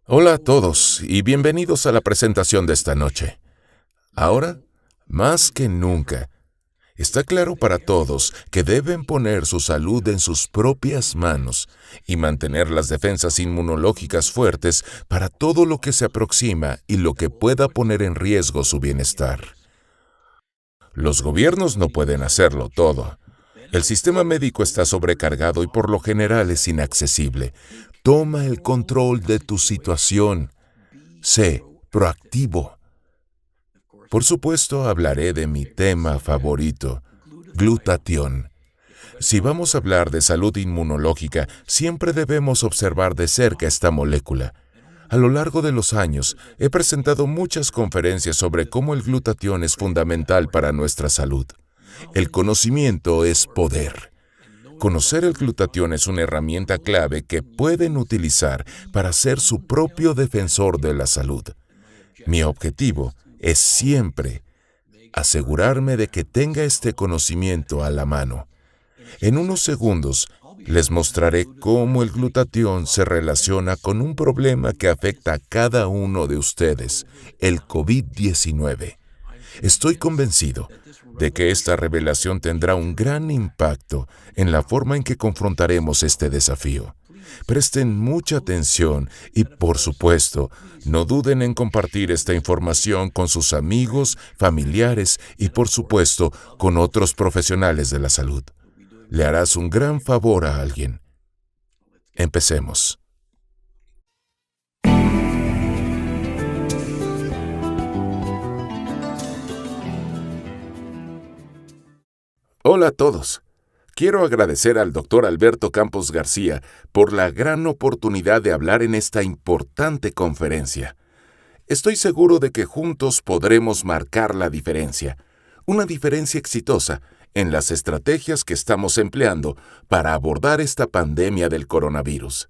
Hola a todos y bienvenidos a la presentación de esta noche. Ahora, más que nunca, está claro para todos que deben poner su salud en sus propias manos y mantener las defensas inmunológicas fuertes para todo lo que se aproxima y lo que pueda poner en riesgo su bienestar. Los gobiernos no pueden hacerlo todo. El sistema médico está sobrecargado y por lo general es inaccesible. Toma el control de tu situación. Sé proactivo. Por supuesto, hablaré de mi tema favorito, glutatión. Si vamos a hablar de salud inmunológica, siempre debemos observar de cerca esta molécula. A lo largo de los años, he presentado muchas conferencias sobre cómo el glutatión es fundamental para nuestra salud. El conocimiento es poder. Conocer el glutatión es una herramienta clave que pueden utilizar para ser su propio defensor de la salud. Mi objetivo es siempre asegurarme de que tenga este conocimiento a la mano. En unos segundos, les mostraré cómo el glutatión se relaciona con un problema que afecta a cada uno de ustedes, el COVID-19. Estoy convencido de que esta revelación tendrá un gran impacto en la forma en que confrontaremos este desafío. Presten mucha atención y, por supuesto, no duden en compartir esta información con sus amigos, familiares y, por supuesto, con otros profesionales de la salud. Le harás un gran favor a alguien. Empecemos. Hola a todos. Quiero agradecer al Dr. Alberto Campos García por la gran oportunidad de hablar en esta importante conferencia. Estoy seguro de que juntos podremos marcar la diferencia, una diferencia exitosa en las estrategias que estamos empleando para abordar esta pandemia del coronavirus.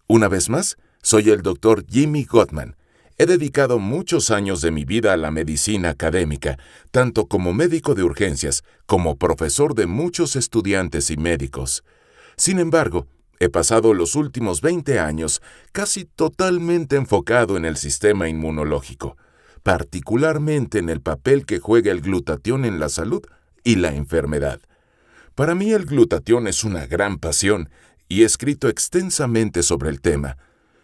Una vez más, soy el Dr. Jimmy Gottman. He dedicado muchos años de mi vida a la medicina académica, tanto como médico de urgencias como profesor de muchos estudiantes y médicos. Sin embargo, he pasado los últimos 20 años casi totalmente enfocado en el sistema inmunológico, particularmente en el papel que juega el glutatión en la salud y la enfermedad. Para mí el glutatión es una gran pasión y he escrito extensamente sobre el tema.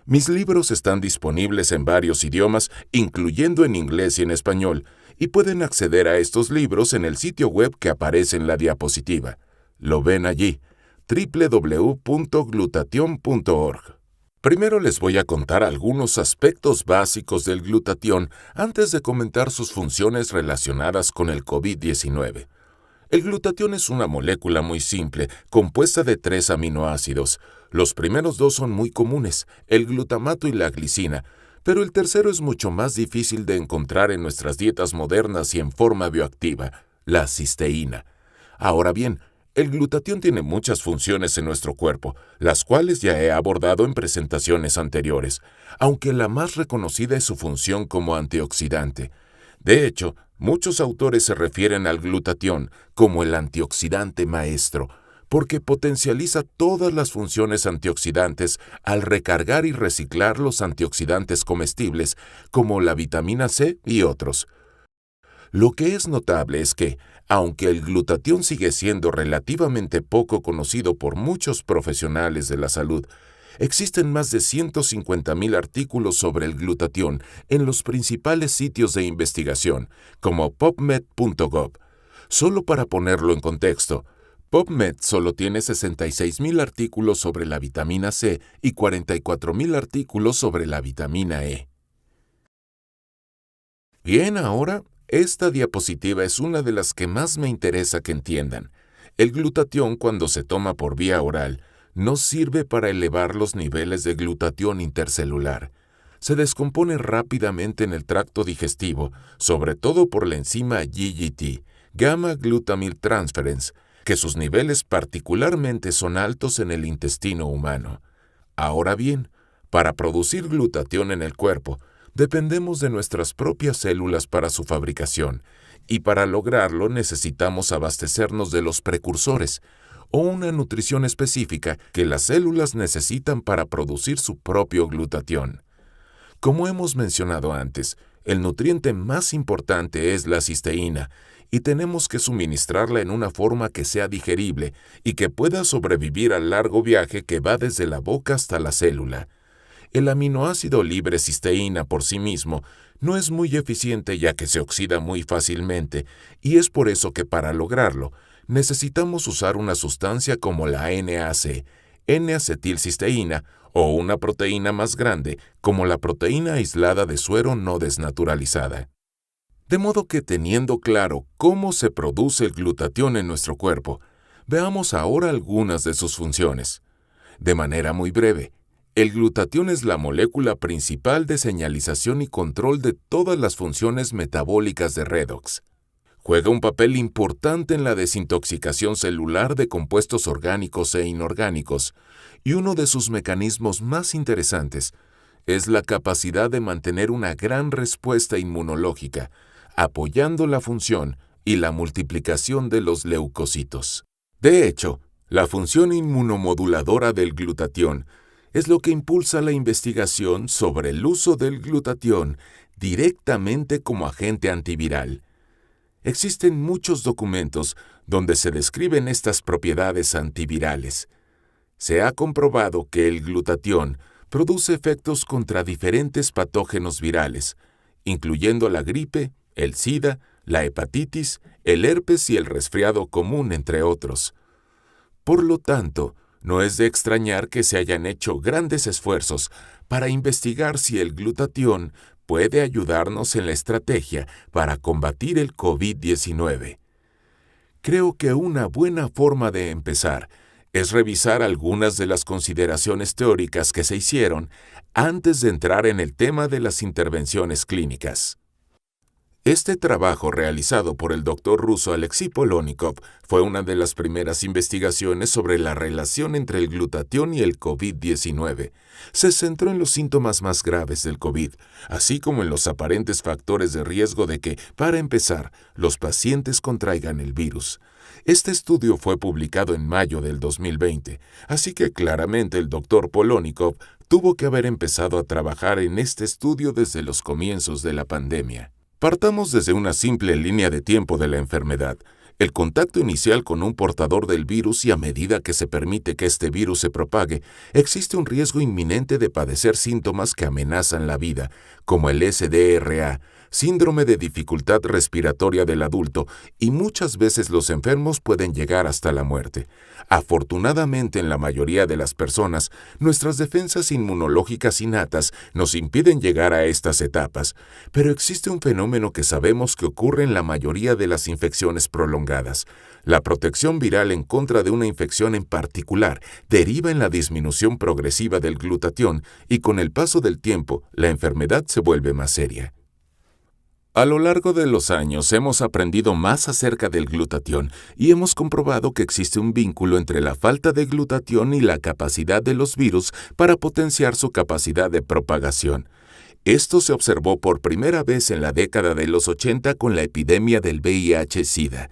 Mis libros están disponibles en varios idiomas, incluyendo en inglés y en español, y pueden acceder a estos libros en el sitio web que aparece en la diapositiva. Lo ven allí, www.glutation.org. Primero les voy a contar algunos aspectos básicos del glutatión antes de comentar sus funciones relacionadas con el COVID-19. El glutatión es una molécula muy simple, compuesta de 3 aminoácidos. Los primeros 2 son muy comunes, el glutamato y la glicina, pero el tercero es mucho más difícil de encontrar en nuestras dietas modernas y en forma bioactiva, la cisteína. Ahora bien, el glutatión tiene muchas funciones en nuestro cuerpo, las cuales ya he abordado en presentaciones anteriores, aunque la más reconocida es su función como antioxidante. De hecho, muchos autores se refieren al glutatión como el antioxidante maestro, porque potencializa todas las funciones antioxidantes al recargar y reciclar los antioxidantes comestibles, como la vitamina C y otros. Lo que es notable es que, aunque el glutatión sigue siendo relativamente poco conocido por muchos profesionales de la salud, existen más de 150,000 artículos sobre el glutatión en los principales sitios de investigación, como PubMed.gov. Solo para ponerlo en contexto, PubMed solo tiene 66,000 artículos sobre la vitamina C y 44,000 artículos sobre la vitamina E. Bien, ahora, esta diapositiva es una de las que más me interesa que entiendan. El glutatión, cuando se toma por vía oral, no sirve para elevar los niveles de glutatión intercelular. Se descompone rápidamente en el tracto digestivo, sobre todo por la enzima GGT, Gamma Glutamyl Transferase, que sus niveles particularmente son altos en el intestino humano. Ahora bien, para producir glutatión en el cuerpo, dependemos de nuestras propias células para su fabricación, y para lograrlo necesitamos abastecernos de los precursores, o una nutrición específica que las células necesitan para producir su propio glutatión. Como hemos mencionado antes, el nutriente más importante es la cisteína, y tenemos que suministrarla en una forma que sea digerible y que pueda sobrevivir al largo viaje que va desde la boca hasta la célula. El aminoácido libre cisteína por sí mismo no es muy eficiente ya que se oxida muy fácilmente, y es por eso que para lograrlo necesitamos usar una sustancia como la NAC, N-acetilcisteína, o una proteína más grande como la proteína aislada de suero no desnaturalizada. De modo que teniendo claro cómo se produce el glutatión en nuestro cuerpo, veamos ahora algunas de sus funciones. De manera muy breve, el glutatión es la molécula principal de señalización y control de todas las funciones metabólicas de redox. Juega un papel importante en la desintoxicación celular de compuestos orgánicos e inorgánicos, y uno de sus mecanismos más interesantes es la capacidad de mantener una gran respuesta inmunológica, apoyando la función y la multiplicación de los leucocitos. De hecho, la función inmunomoduladora del glutatión es lo que impulsa la investigación sobre el uso del glutatión directamente como agente antiviral. Existen muchos documentos donde se describen estas propiedades antivirales. Se ha comprobado que el glutatión produce efectos contra diferentes patógenos virales, incluyendo la gripe, el SIDA, la hepatitis, el herpes y el resfriado común, entre otros. Por lo tanto, no es de extrañar que se hayan hecho grandes esfuerzos para investigar si el glutatión puede ayudarnos en la estrategia para combatir el COVID-19. Creo que una buena forma de empezar es revisar algunas de las consideraciones teóricas que se hicieron antes de entrar en el tema de las intervenciones clínicas. Este trabajo realizado por el Dr. ruso Alexei Polonikov fue una de las primeras investigaciones sobre la relación entre el glutatión y el COVID-19. Se centró en los síntomas más graves del COVID, así como en los aparentes factores de riesgo de que, para empezar, los pacientes contraigan el virus. Este estudio fue publicado en mayo del 2020, así que claramente el Dr. Polonikov tuvo que haber empezado a trabajar en este estudio desde los comienzos de la pandemia. Partamos desde una simple línea de tiempo de la enfermedad, el contacto inicial con un portador del virus, y a medida que se permite que este virus se propague, existe un riesgo inminente de padecer síntomas que amenazan la vida, como el SDRA, síndrome de dificultad respiratoria del adulto, y muchas veces los enfermos pueden llegar hasta la muerte. Afortunadamente, en la mayoría de las personas, nuestras defensas inmunológicas innatas nos impiden llegar a estas etapas, pero existe un fenómeno que sabemos que ocurre en la mayoría de las infecciones prolongadas. La protección viral en contra de una infección en particular deriva en la disminución progresiva del glutatión, y con el paso del tiempo, la enfermedad se vuelve más seria. A lo largo de los años hemos aprendido más acerca del glutatión y hemos comprobado que existe un vínculo entre la falta de glutatión y la capacidad de los virus para potenciar su capacidad de propagación. Esto se observó por primera vez en la década de los 80 con la epidemia del VIH-Sida.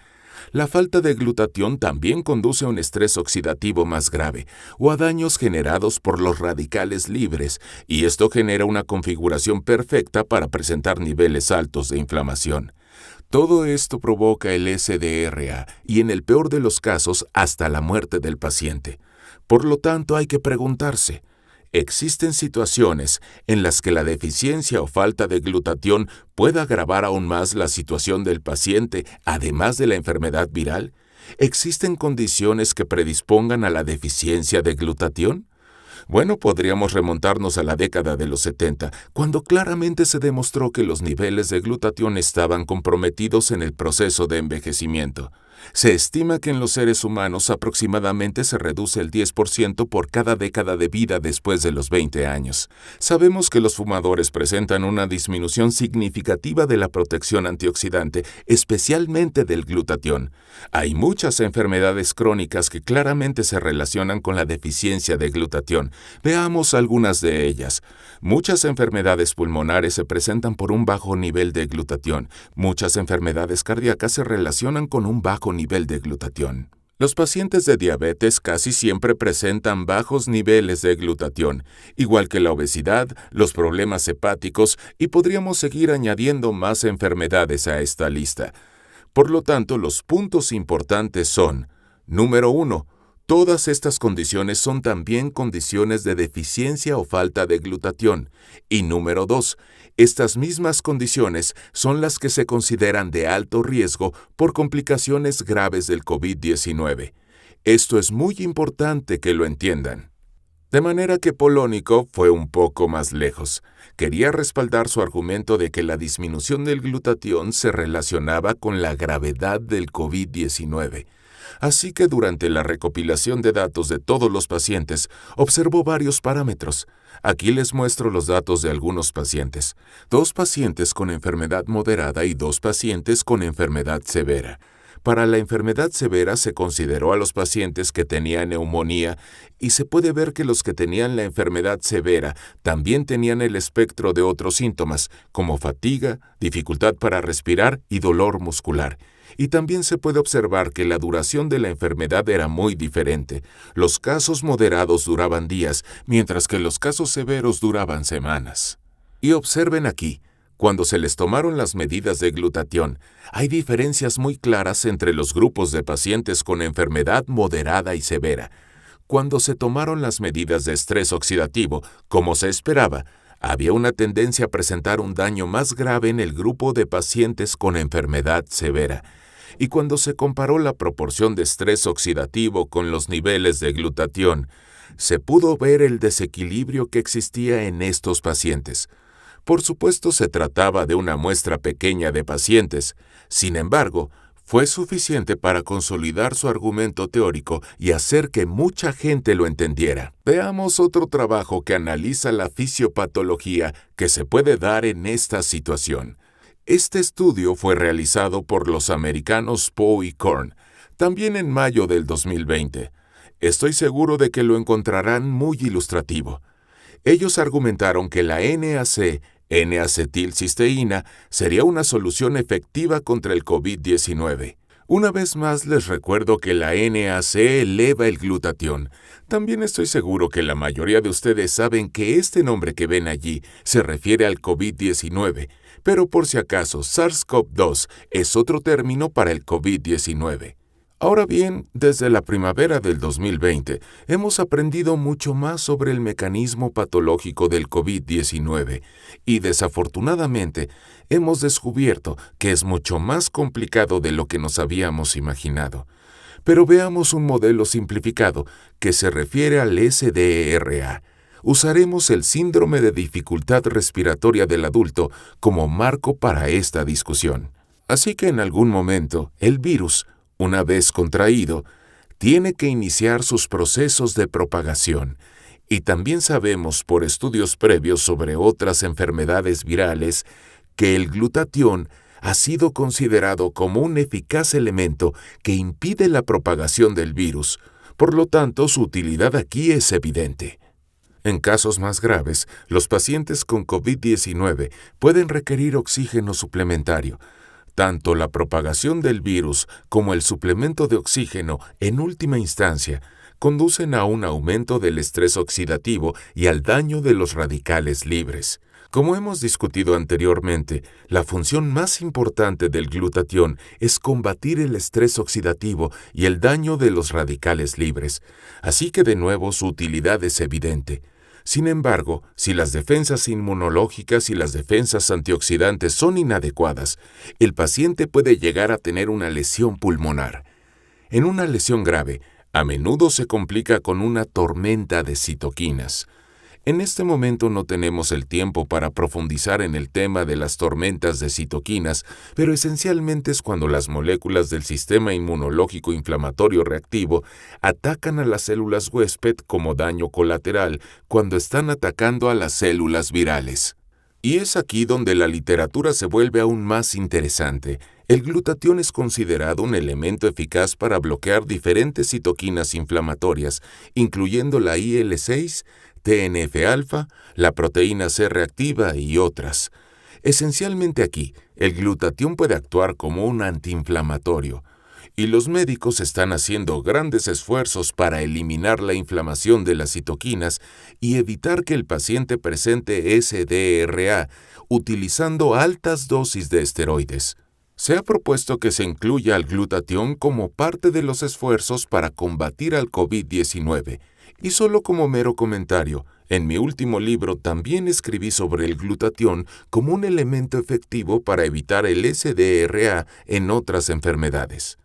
La falta de glutatión también conduce a un estrés oxidativo más grave o a daños generados por los radicales libres, y esto genera una configuración perfecta para presentar niveles altos de inflamación. Todo esto provoca el SDRA y, en el peor de los casos, hasta la muerte del paciente. Por lo tanto, hay que preguntarse: ¿existen situaciones en las que la deficiencia o falta de glutatión pueda agravar aún más la situación del paciente, además de la enfermedad viral? ¿Existen condiciones que predispongan a la deficiencia de glutatión? Bueno, podríamos remontarnos a la década de los 70, cuando claramente se demostró que los niveles de glutatión estaban comprometidos en el proceso de envejecimiento. Se estima que en los seres humanos aproximadamente se reduce el 10% por cada década de vida después de los 20 años. Sabemos que los fumadores presentan una disminución significativa de la protección antioxidante, especialmente del glutatión. Hay muchas enfermedades crónicas que claramente se relacionan con la deficiencia de glutatión. Veamos algunas de ellas. Muchas enfermedades pulmonares se presentan por un bajo nivel de glutatión. Muchas enfermedades cardíacas se relacionan con un bajo nivel de glutatión. Los pacientes de diabetes casi siempre presentan bajos niveles de glutatión, igual que la obesidad, los problemas hepáticos y podríamos seguir añadiendo más enfermedades a esta lista. Por lo tanto, los puntos importantes son: número 1. Todas estas condiciones son también condiciones de deficiencia o falta de glutatión. Y número 2. Estas mismas condiciones son las que se consideran de alto riesgo por complicaciones graves del COVID-19. Esto es muy importante que lo entiendan. De manera que Polónico fue un poco más lejos. Quería respaldar su argumento de que la disminución del glutatión se relacionaba con la gravedad del COVID-19. Así que durante la recopilación de datos de todos los pacientes, observó varios parámetros. Aquí les muestro los datos de algunos pacientes. 2 pacientes con enfermedad moderada y 2 pacientes con enfermedad severa. Para la enfermedad severa se consideró a los pacientes que tenían neumonía y se puede ver que los que tenían la enfermedad severa también tenían el espectro de otros síntomas, como fatiga, dificultad para respirar y dolor muscular. Y también se puede observar que la duración de la enfermedad era muy diferente. Los casos moderados duraban días, mientras que los casos severos duraban semanas. Y observen aquí, cuando se les tomaron las medidas de glutatión, hay diferencias muy claras entre los grupos de pacientes con enfermedad moderada y severa. Cuando se tomaron las medidas de estrés oxidativo, como se esperaba, había una tendencia a presentar un daño más grave en el grupo de pacientes con enfermedad severa. Y cuando se comparó la proporción de estrés oxidativo con los niveles de glutatión, se pudo ver el desequilibrio que existía en estos pacientes. Por supuesto, se trataba de una muestra pequeña de pacientes. Sin embargo, fue suficiente para consolidar su argumento teórico y hacer que mucha gente lo entendiera. Veamos otro trabajo que analiza la fisiopatología que se puede dar en esta situación. Este estudio fue realizado por los americanos Poe y Korn, también en mayo del 2020. Estoy seguro de que lo encontrarán muy ilustrativo. Ellos argumentaron que la NAC, N-acetilcisteína, sería una solución efectiva contra el COVID-19. Una vez más les recuerdo que la NAC eleva el glutatión. También estoy seguro que la mayoría de ustedes saben que este nombre que ven allí se refiere al COVID-19, pero por si acaso SARS-CoV-2 es otro término para el COVID-19. Ahora bien, desde la primavera del 2020, hemos aprendido mucho más sobre el mecanismo patológico del COVID-19 y desafortunadamente hemos descubierto que es mucho más complicado de lo que nos habíamos imaginado. Pero veamos un modelo simplificado que se refiere al SDRA. Usaremos el síndrome de dificultad respiratoria del adulto como marco para esta discusión. Así que en algún momento, el virus, una vez contraído, tiene que iniciar sus procesos de propagación. Y también sabemos por estudios previos sobre otras enfermedades virales que el glutatión ha sido considerado como un eficaz elemento que impide la propagación del virus. Por lo tanto, su utilidad aquí es evidente. En casos más graves, los pacientes con COVID-19 pueden requerir oxígeno suplementario. Tanto la propagación del virus como el suplemento de oxígeno, en última instancia, conducen a un aumento del estrés oxidativo y al daño de los radicales libres. Como hemos discutido anteriormente, la función más importante del glutatión es combatir el estrés oxidativo y el daño de los radicales libres, así que de nuevo su utilidad es evidente. Sin embargo, si las defensas inmunológicas y las defensas antioxidantes son inadecuadas, el paciente puede llegar a tener una lesión pulmonar. En una lesión grave, a menudo se complica con una tormenta de citoquinas. En este momento no tenemos el tiempo para profundizar en el tema de las tormentas de citoquinas, pero esencialmente es cuando las moléculas del sistema inmunológico inflamatorio reactivo atacan a las células huésped como daño colateral cuando están atacando a las células virales. Y es aquí donde la literatura se vuelve aún más interesante. El glutatión es considerado un elemento eficaz para bloquear diferentes citoquinas inflamatorias, incluyendo la IL-6, TNF-alfa, la proteína C reactiva y otras. Esencialmente aquí, el glutatión puede actuar como un antiinflamatorio. y los médicos están haciendo grandes esfuerzos para eliminar la inflamación de las citoquinas y evitar que el paciente presente SDRA utilizando altas dosis de esteroides. Se ha propuesto que se incluya al glutatión como parte de los esfuerzos para combatir al COVID-19. Y solo como mero comentario, en mi último libro también escribí sobre el glutatión como un elemento efectivo para evitar el SDRA en otras enfermedades.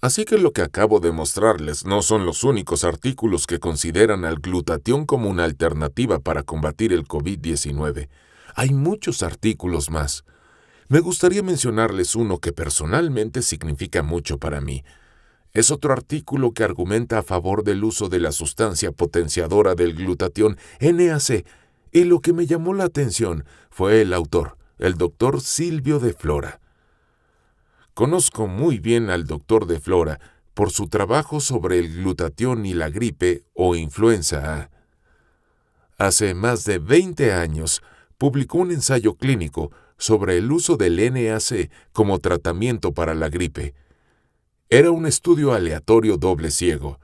Así que lo que acabo de mostrarles no son los únicos artículos que consideran al glutatión como una alternativa para combatir el COVID-19. Hay muchos artículos más. Me gustaría mencionarles uno que personalmente significa mucho para mí. Es otro artículo que argumenta a favor del uso de la sustancia potenciadora del glutatión NAC, y lo que me llamó la atención fue el autor, el Dr. Silvio de Flora. Conozco muy bien al Dr. de Flora por su trabajo sobre el glutatión y la gripe o influenza A. Hace más de 20 años publicó un ensayo clínico sobre el uso del NAC como tratamiento para la gripe. Era un estudio aleatorio doble ciego.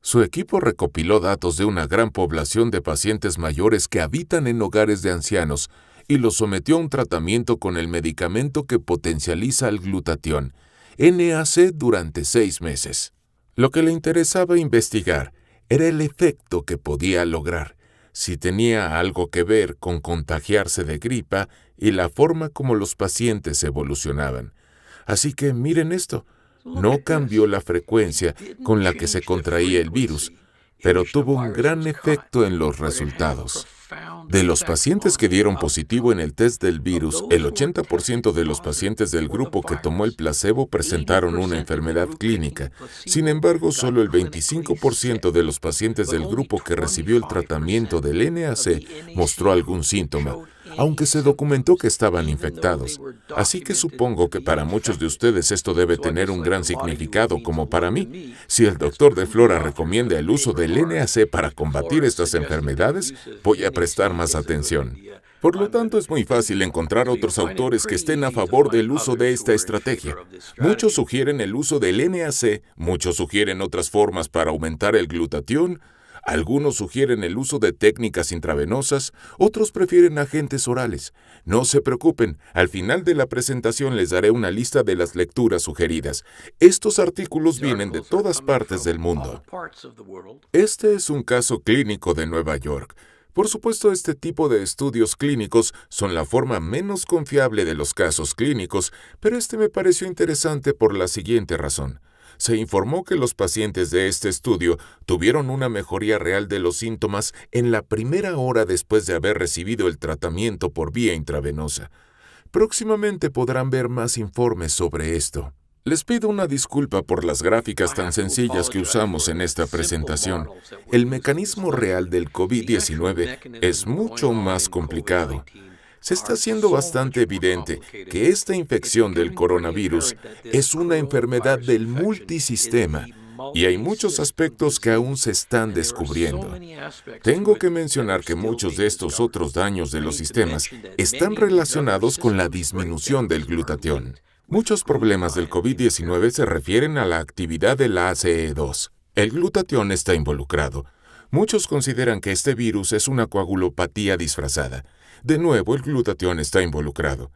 Su equipo recopiló datos de una gran población de pacientes mayores que habitan en hogares de ancianos y los sometió a un tratamiento con el medicamento que potencializa el glutatión, NAC, durante 6 meses. Lo que le interesaba investigar era el efecto que podía lograr, si tenía algo que ver con contagiarse de gripa y la forma como los pacientes evolucionaban. Así que miren esto. No cambió la frecuencia con la que se contraía el virus, pero tuvo un gran efecto en los resultados. De los pacientes que dieron positivo en el test del virus, el 80% de los pacientes del grupo que tomó el placebo presentaron una enfermedad clínica. Sin embargo, solo el 25% de los pacientes del grupo que recibió el tratamiento del NAC mostró algún síntoma, aunque se documentó que estaban infectados. Así que supongo que para muchos de ustedes esto debe tener un gran significado, como para mí. Si el doctor de Flora recomienda el uso del NAC para combatir estas enfermedades, voy a prestar más atención. Por lo tanto, es muy fácil encontrar otros autores que estén a favor del uso de esta estrategia. Muchos sugieren el uso del NAC, muchos sugieren otras formas para aumentar el glutatión, algunos sugieren el uso de técnicas intravenosas, otros prefieren agentes orales. No se preocupen, al final de la presentación les daré una lista de las lecturas sugeridas. Estos artículos vienen de todas partes del mundo. Este es un caso clínico de Nueva York. Por supuesto, este tipo de estudios clínicos son la forma menos confiable de los casos clínicos, pero este me pareció interesante por la siguiente razón. Se informó que los pacientes de este estudio tuvieron una mejoría real de los síntomas en la primera hora después de haber recibido el tratamiento por vía intravenosa. Próximamente podrán ver más informes sobre esto. Les pido una disculpa por las gráficas tan sencillas que usamos en esta presentación. El mecanismo real del COVID-19 es mucho más complicado. Se está haciendo bastante evidente que esta infección del coronavirus es una enfermedad del multisistema y hay muchos aspectos que aún se están descubriendo. Tengo que mencionar que muchos de estos otros daños de los sistemas están relacionados con la disminución del glutatión. Muchos problemas del COVID-19 se refieren a la actividad del ACE2. El glutatión está involucrado. Muchos consideran que este virus es una coagulopatía disfrazada. De nuevo, el glutatión está involucrado.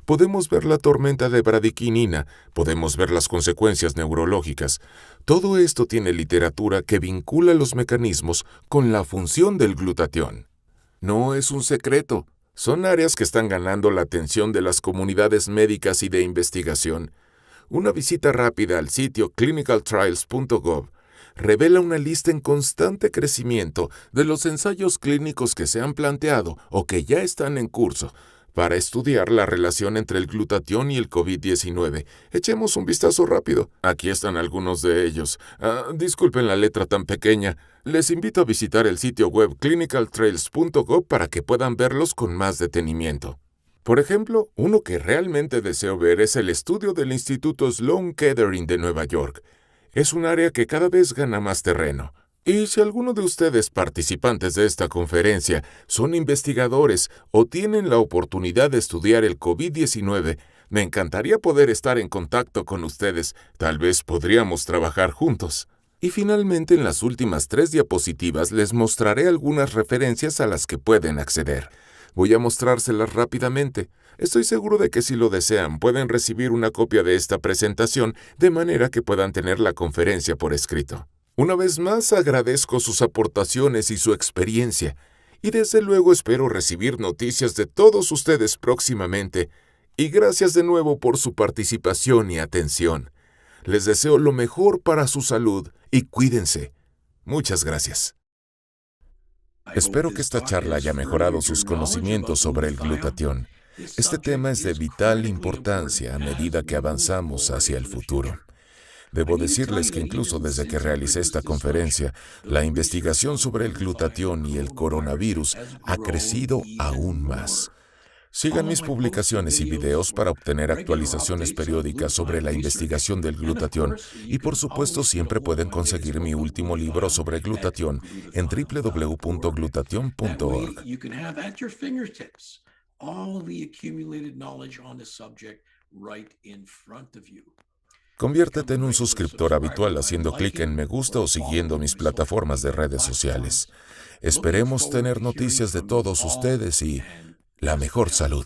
Podemos ver la tormenta de bradiquinina, podemos ver las consecuencias neurológicas. Todo esto tiene literatura que vincula los mecanismos con la función del glutatión. No es un secreto. Son áreas que están ganando la atención de las comunidades médicas y de investigación. Una visita rápida al sitio clinicaltrials.gov revela una lista en constante crecimiento de los ensayos clínicos que se han planteado o que ya están en curso para estudiar la relación entre el glutatión y el COVID-19. Echemos un vistazo rápido. Aquí están algunos de ellos. Disculpen la letra tan pequeña. Les invito a visitar el sitio web clinicaltrials.gov para que puedan verlos con más detenimiento. Por ejemplo, uno que realmente deseo ver es el estudio del Instituto Sloan Kettering de Nueva York. Es un área que cada vez gana más terreno. Y si alguno de ustedes participantes de esta conferencia son investigadores o tienen la oportunidad de estudiar el COVID-19, Me encantaría poder estar en contacto con ustedes. Tal vez podríamos trabajar juntos. Y finalmente, en las últimas 3 diapositivas les mostraré algunas referencias a las que pueden acceder. Voy a mostrárselas rápidamente. Estoy seguro de que si lo desean, pueden recibir una copia de esta presentación de manera que puedan tener la conferencia por escrito. Una vez más, agradezco sus aportaciones y su experiencia. Y desde luego espero recibir noticias de todos ustedes próximamente. Y gracias de nuevo por su participación y atención. Les deseo lo mejor para su salud y cuídense. Muchas gracias. Espero que esta charla haya mejorado sus conocimientos sobre el glutatión. Este tema es de vital importancia a medida que avanzamos hacia el futuro. Debo decirles que incluso desde que realicé esta conferencia, la investigación sobre el glutatión y el coronavirus ha crecido aún más. Sigan mis publicaciones y videos para obtener actualizaciones periódicas sobre la investigación del glutatión y por supuesto siempre pueden conseguir mi último libro sobre glutatión en www.glutathione.org. Conviértete en un suscriptor habitual haciendo clic en me gusta o siguiendo mis plataformas de redes sociales. Esperemos tener noticias de todos ustedes y la mejor salud.